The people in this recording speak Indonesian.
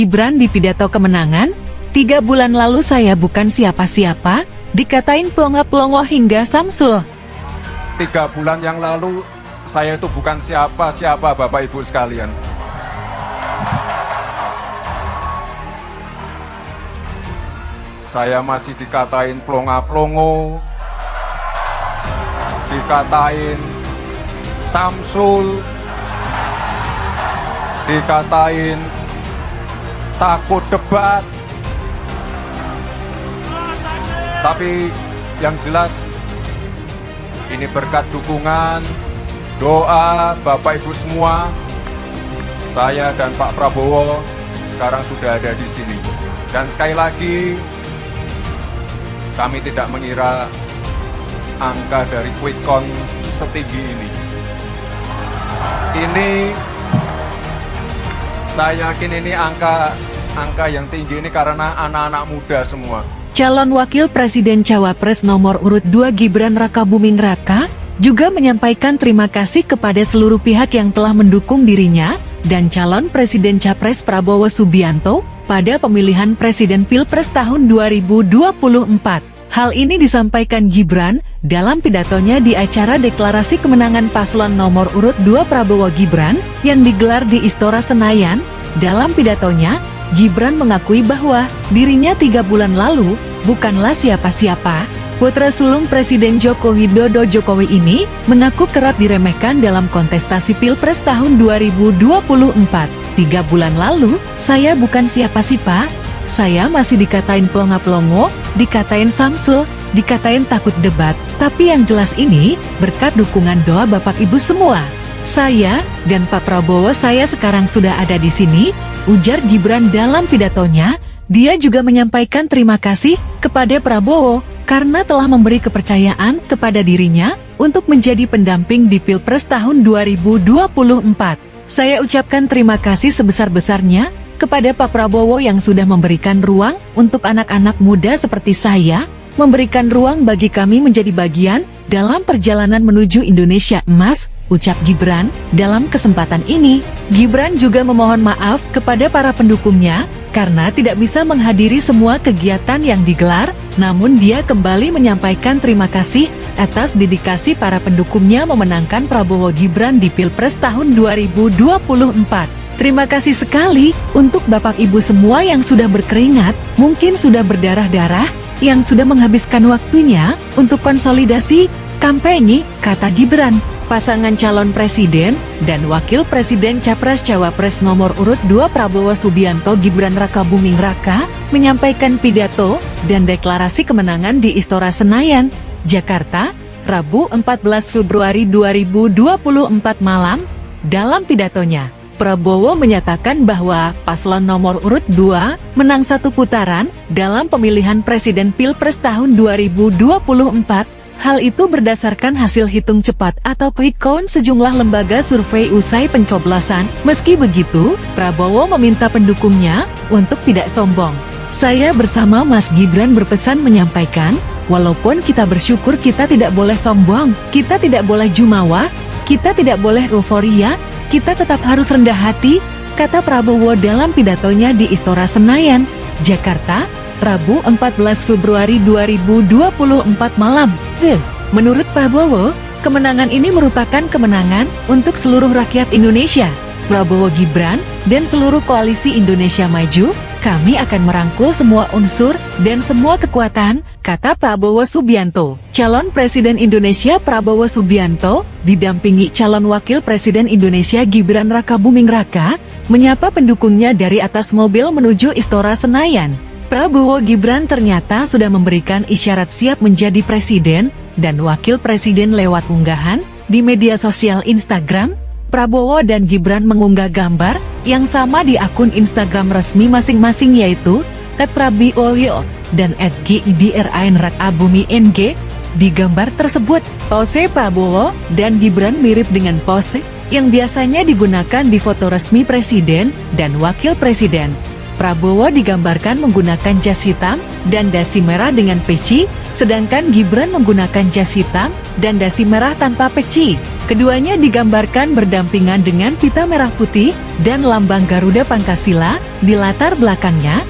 Gibran di pidato kemenangan, 3 bulan lalu saya bukan siapa-siapa, dikatain pelongo-pelongo hingga Samsul. 3 bulan yang lalu, saya itu bukan siapa-siapa Bapak Ibu sekalian. Saya masih dikatain pelongo-pelongo, dikatain Samsul, dikatain takut debat. Tapi yang jelas ini berkat dukungan, doa Bapak Ibu semua, saya dan Pak Prabowo sekarang sudah ada di sini. Dan sekali lagi, kami tidak mengira angka dari quick count setinggi ini. Saya yakin ini angka yang tinggi ini karena anak-anak muda semua. Calon Wakil Presiden Cawapres nomor urut 2 Gibran Rakabuming Raka juga menyampaikan terima kasih kepada seluruh pihak yang telah mendukung dirinya dan calon Presiden Capres Prabowo Subianto pada pemilihan Presiden Pilpres tahun 2024. Hal ini disampaikan Gibran dalam pidatonya di acara deklarasi kemenangan paslon nomor urut 2 Prabowo Gibran yang digelar di Istora Senayan. Dalam pidatonya, Gibran mengakui bahwa dirinya 3 bulan lalu bukanlah siapa-siapa. Putra sulung Presiden Joko Widodo Jokowi ini mengaku kerap diremehkan dalam kontestasi Pilpres tahun 2024. 3 bulan lalu, saya bukan siapa-siapa. Saya masih dikatain pelongo-pelongo, dikatain Samsul, dikatain takut debat. Tapi yang jelas ini berkat dukungan doa Bapak Ibu semua. Saya dan Pak Prabowo saya sekarang sudah ada di sini, ujar Gibran dalam pidatonya. Dia juga menyampaikan terima kasih kepada Prabowo karena telah memberi kepercayaan kepada dirinya untuk menjadi pendamping di Pilpres tahun 2024. Saya ucapkan terima kasih sebesar-besarnya kepada Pak Prabowo yang sudah memberikan ruang untuk anak-anak muda seperti saya, memberikan ruang bagi kami menjadi bagian dalam perjalanan menuju Indonesia Emas, ucap Gibran. Dalam kesempatan ini, Gibran juga memohon maaf kepada para pendukungnya karena tidak bisa menghadiri semua kegiatan yang digelar, namun dia kembali menyampaikan terima kasih atas dedikasi para pendukungnya memenangkan Prabowo Gibran di Pilpres tahun 2024. Terima kasih sekali untuk Bapak Ibu semua yang sudah berkeringat, mungkin sudah berdarah-darah, yang sudah menghabiskan waktunya untuk konsolidasi, kampanye, kata Gibran. Pasangan calon presiden dan wakil presiden Capres Cawapres nomor urut 2 Prabowo Subianto Gibran Rakabuming Raka menyampaikan pidato dan deklarasi kemenangan di Istora Senayan, Jakarta, Rabu 14 Februari 2024 malam. Dalam pidatonya, Prabowo menyatakan bahwa paslon nomor urut 2 menang 1 putaran dalam pemilihan Presiden Pilpres tahun 2024. Hal itu berdasarkan hasil hitung cepat atau quick count sejumlah lembaga survei usai pencoblosan. Meski begitu, Prabowo meminta pendukungnya untuk tidak sombong. Saya bersama Mas Gibran berpesan menyampaikan, walaupun kita bersyukur kita tidak boleh sombong, kita tidak boleh jumawa, kita tidak boleh euforia, kita tetap harus rendah hati, kata Prabowo dalam pidatonya di Istora Senayan, Jakarta, Rabu 14 Februari 2024 malam. Menurut Prabowo, kemenangan ini merupakan kemenangan untuk seluruh rakyat Indonesia. Prabowo Gibran dan seluruh koalisi Indonesia Maju, kami akan merangkul semua unsur dan semua kekuatan, kata Prabowo Subianto. Calon Presiden Indonesia Prabowo Subianto didampingi calon Wakil Presiden Indonesia Gibran Rakabuming Raka menyapa pendukungnya dari atas mobil menuju Istora Senayan. Prabowo Gibran ternyata sudah memberikan isyarat siap menjadi presiden dan wakil presiden lewat unggahan di media sosial Instagram. Prabowo dan Gibran mengunggah gambar yang sama di akun Instagram resmi masing-masing yaitu @prabowo dan @gibrainrakabuming. Di gambar tersebut, pose Prabowo dan Gibran mirip dengan pose yang biasanya digunakan di foto resmi presiden dan wakil presiden. Prabowo digambarkan menggunakan jas hitam dan dasi merah dengan peci, sedangkan Gibran menggunakan jas hitam dan dasi merah tanpa peci. Keduanya digambarkan berdampingan dengan pita merah putih dan lambang Garuda Pancasila. Di latar belakangnya,